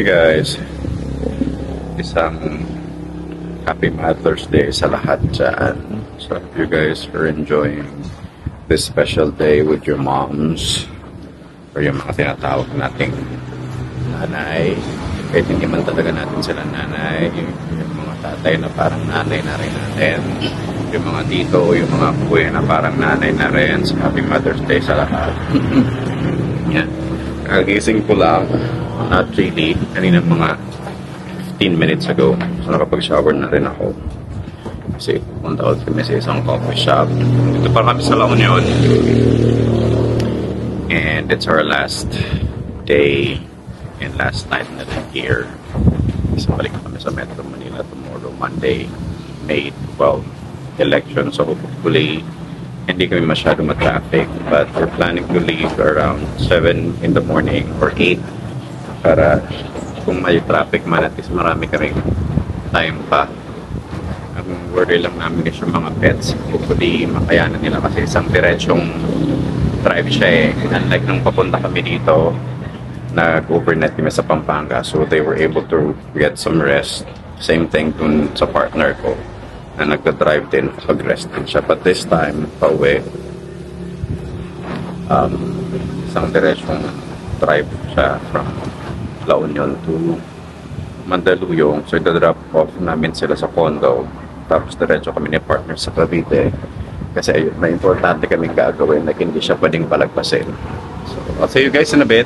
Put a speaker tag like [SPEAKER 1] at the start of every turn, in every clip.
[SPEAKER 1] guys, isang happy Mother's Day sa lahat dyan. So if you guys are enjoying this special day with your moms or yung mga tinatawag nating nanay, kahit hindi man talaga natin sila nanay, yung mga tatay na parang nanay na rin natin, yung mga tito, yung mga kuya na parang nanay na rin. So happy Mother's Day sa lahat. Yan. Kagising ko lang, not really, kanina mga 15 minutes ago. So nakapag-shower na rin ako. Kasi punta out kami sa isang coffee shop. Dito pa kami sa La Union. And it's our last day and last night na rin here. So balik kami sa Metro Manila tomorrow, Monday, May 12, election. So hopefully, hindi kami masyado ma-traffic, but we're planning to leave around 7 in the morning or 8 para kung may traffic man, at least marami kaming time pa. Ang worry lang namin is yung mga pets. Hopefully, makayanan nila kasi isang diretsong drive siya eh. Unlike nung papunta kami dito, nag-overnight kami sa Pampanga, so they were able to get some rest. Same thing dun sa partner ko na nagda-drive din, pag-rest din siya. But this time, pauwi, isang diretsong drive siya from La Union to Mandaluyong. So, ida-drop off namin sila sa condo. Tapos, diretso kami ni partner sa Cavite. Kasi ayun, may importante kaming gagawin na hindi siya pwedeng palagpasin. So, I'll see you guys in a bit.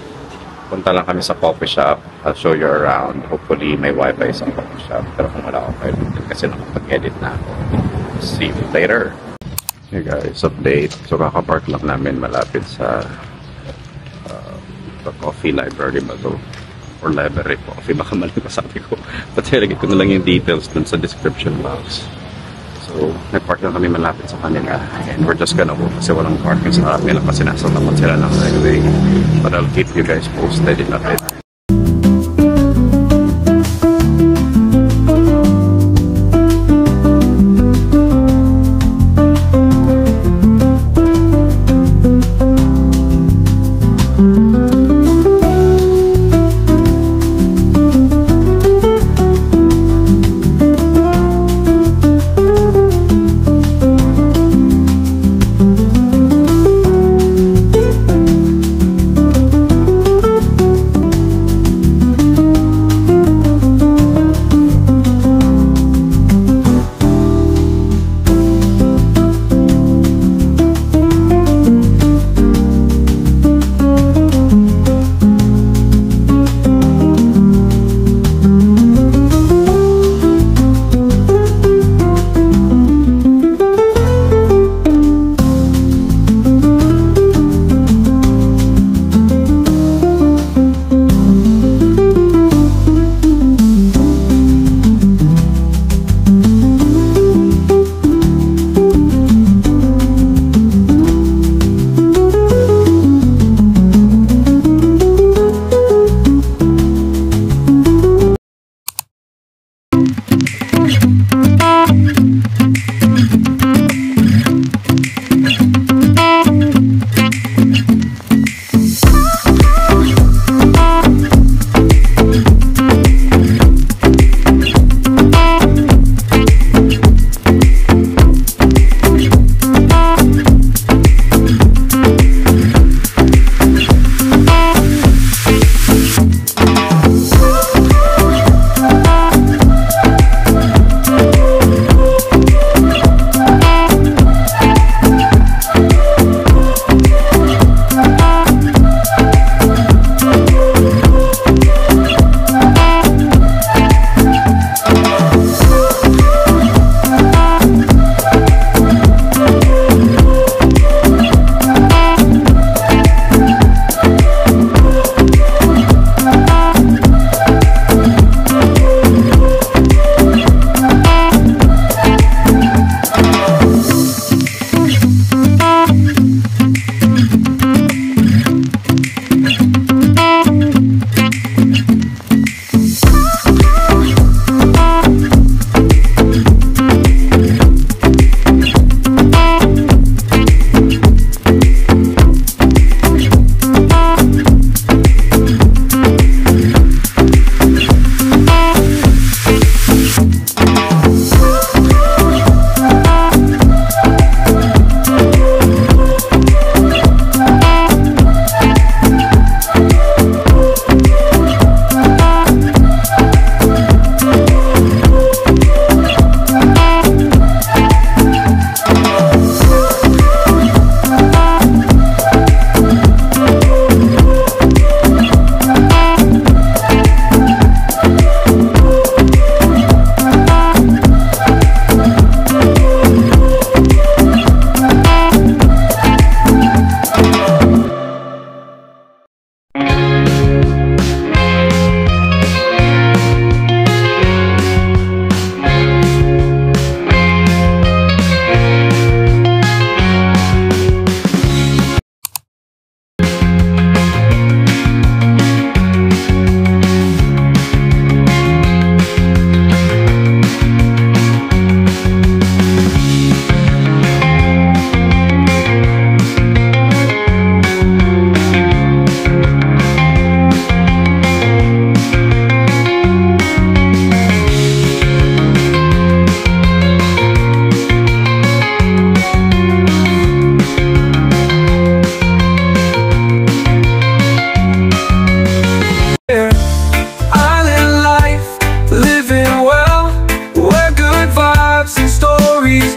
[SPEAKER 1] Punta lang kami sa coffee shop. I'll show you around. Hopefully, may wifi sa coffee shop. Pero kung wala ako kayo, kasi nakapag-edit na ako. See you later. Hey guys, update. So, kakapark lang namin malapit sa coffee library ba to? Or library coffee. Baka mali pa sabi ko. But lagay ko na lang yung details dun sa description box. So, nag-park lang kami malapit sa kanila. And we're just gonna walk kasi walang parking sa harap nila kasi nasa tapat sila ng highway. But I'll keep you guys posted in a bit.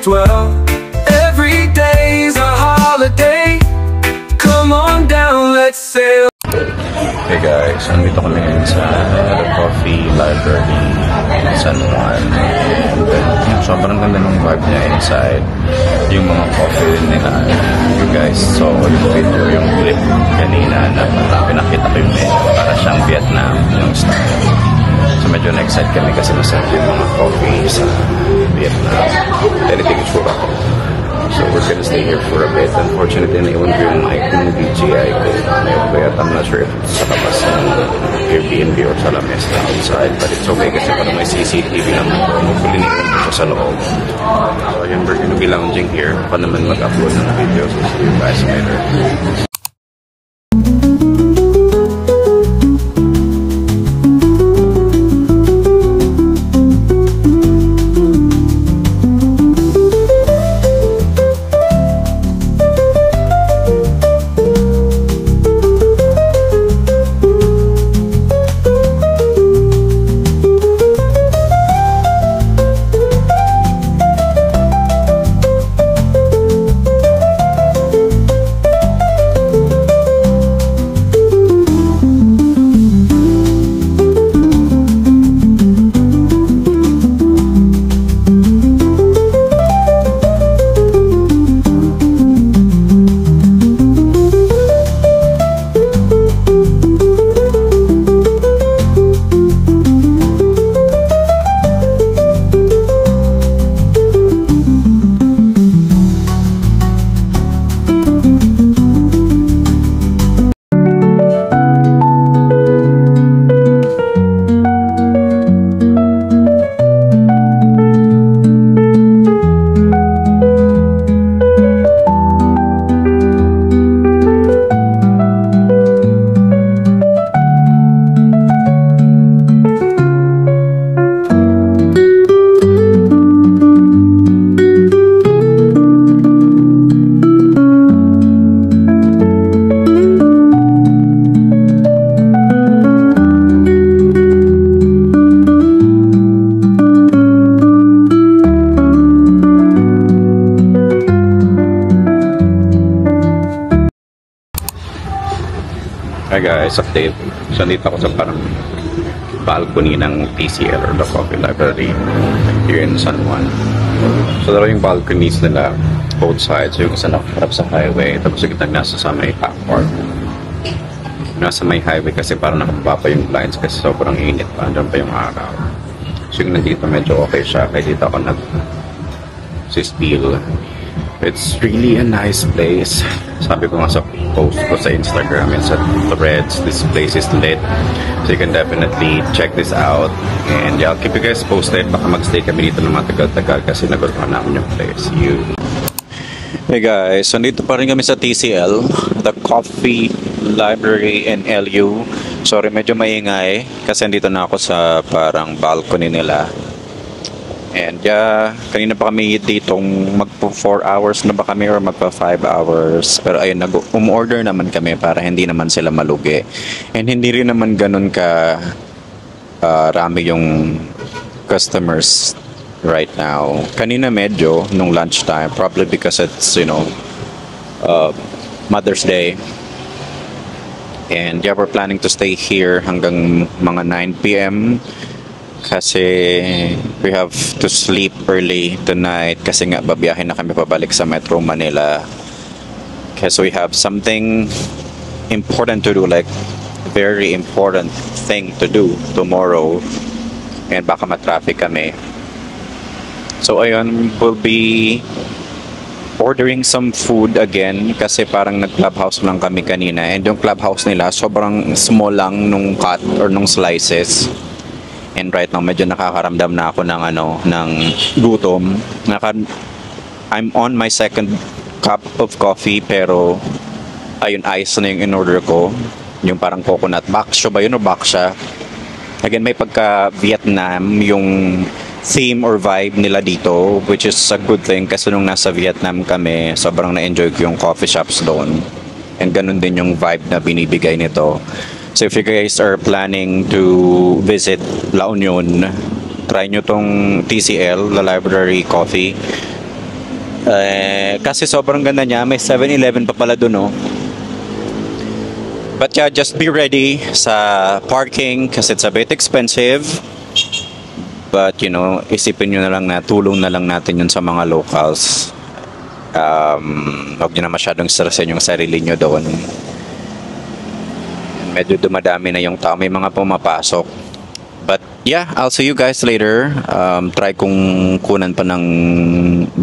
[SPEAKER 2] dwell. Every day's a holiday. Come on down, let's sail.
[SPEAKER 1] Hey guys, nandito kami ngayon sa Coffee Library San Juan. And then, sobrang ganda ng vibe niya inside. Yung mga coffee din nila. You guys saw yung video, yung clip kanina na parang pinakita ko yung menu. Para siyang Vietnam yung style. So medyo na-excite kami kasi masarap yung mga coffee sa Vietnam. Anything itsura ko. So we're gonna stay here for a bit. Unfortunately, naiwan ko yung mic ng DJI ko. Kaya I'm not sure if it's sa labas ng Airbnb or sa lamesa outside. But it's okay kasi parang may CCTV naman. Hopefully naiwan ko siya sa loob. So yun, we're gonna be lounging here. Ako naman mag-upload ng videos. So see you guys later. Hi guys, update. So nandito ako sa parang balcony ng TCL or the Coffee Library here in San Juan. So dalawa yung balconies nila, both sides. So yung isa nakaharap sa highway, tapos yung kitang nasa sa may park. Nasa may highway kasi parang nakababa pa yung blinds kasi sobrang init pa, andun pa yung araw. So yung nandito medyo okay siya, kaya dito ako nag-spill. It's really a nice place. Sabi ko nga sa post ko sa Instagram and sa threads, this place is lit. So you can definitely check this out. And yeah, I'll keep you guys posted. Baka magstay kami dito ng mga tagal-tagal kasi nagustuhan namin yung place. Hey guys, so dito pa rin kami sa TCL, the Coffee Library in LU. Sorry, medyo maingay kasi dito na ako sa parang balcony nila. And yeah, kanina pa kami ditong magpo 4 hours na ba kami or magpa 5 hours. Pero ayun, umorder naman kami para hindi naman sila malugi. And hindi rin naman ganun ka rami yung customers right now. Kanina medyo nung lunchtime, probably because it's, you know, Mother's Day. And yeah, we're planning to stay here hanggang mga 9 p.m. kasi we have to sleep early tonight kasi nga babiyahin na kami pabalik sa Metro Manila kasi we have something important to do, like very important thing to do tomorrow and baka matraffic kami. So ayun, we'll be ordering some food again kasi parang nag-clubhouse lang kami kanina and yung clubhouse nila sobrang small lang nung cut or nung slices. And right now, medyo nakakaramdam na ako ng gutom. I'm on my second cup of coffee, pero ayun, ice na yung in-order ko. Yung parang coconut. Baksyo ba yun o baksya? Again, may pagka-Vietnam yung theme or vibe nila dito, which is a good thing kasi nung nasa Vietnam kami, sobrang na-enjoy ko yung coffee shops doon. And ganun din yung vibe na binibigay nito. So if you guys are planning to visit La Union, try nyo tong TCL, the Library Coffee. Kasi sobrang ganda niya. May 7-Eleven pa pala dun, oh. But yeah, just be ready sa parking kasi it's a bit expensive. But you know, isipin nyo na lang na tulong na lang natin yun sa mga locals. Huwag nyo na masyadong stressin yung sarili nyo doon. Medyo dumadami na yung tao. May mga pumapasok. But yeah, I'll see you guys later. Try kong kunan pa ng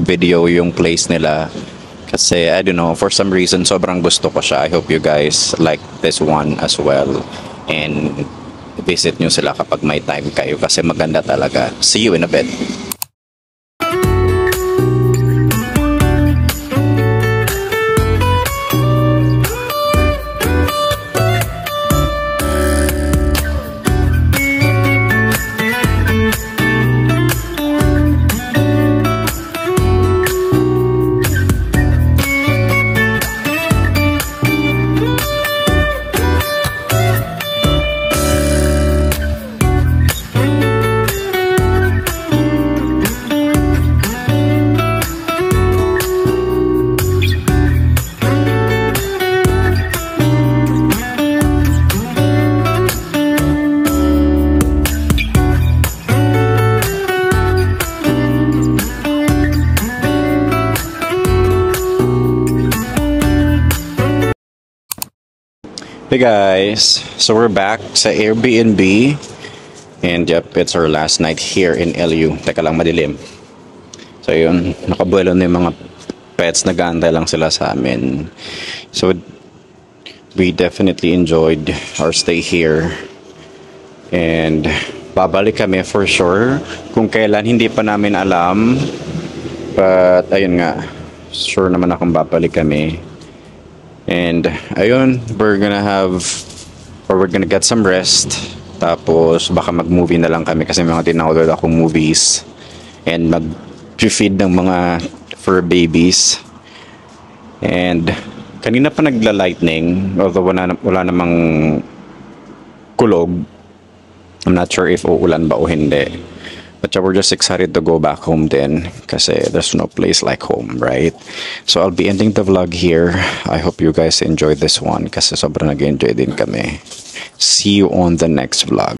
[SPEAKER 1] video yung place nila. Kasi I don't know, for some reason sobrang gusto ko siya. I hope you guys like this one as well. And visit nyo sila kapag may time kayo kasi maganda talaga. See you in a bit. Hey guys, so we're back sa Airbnb and yep, it's our last night here in LU. Teka lang, madilim. So yun, nakabuelo na yung mga pets, nag-aantay lang sila sa amin. So we definitely enjoyed our stay here and babalik kami for sure kung kailan, hindi pa namin alam, but ayun nga, sure naman akong babalik kami. And ayun, we're gonna get some rest. Tapos baka mag-movie na lang kami kasi mga tinaorder akong movies. And mag-feed ng mga fur babies. And kanina pa nagla-lightning, although wala namang kulog. I'm not sure if uulan ba o hindi. But we're just excited to go back home then kasi there's no place like home, right? So I'll be ending the vlog here. I hope you guys enjoyed this one kasi sobrang nag-enjoy din kami. See you on the next vlog.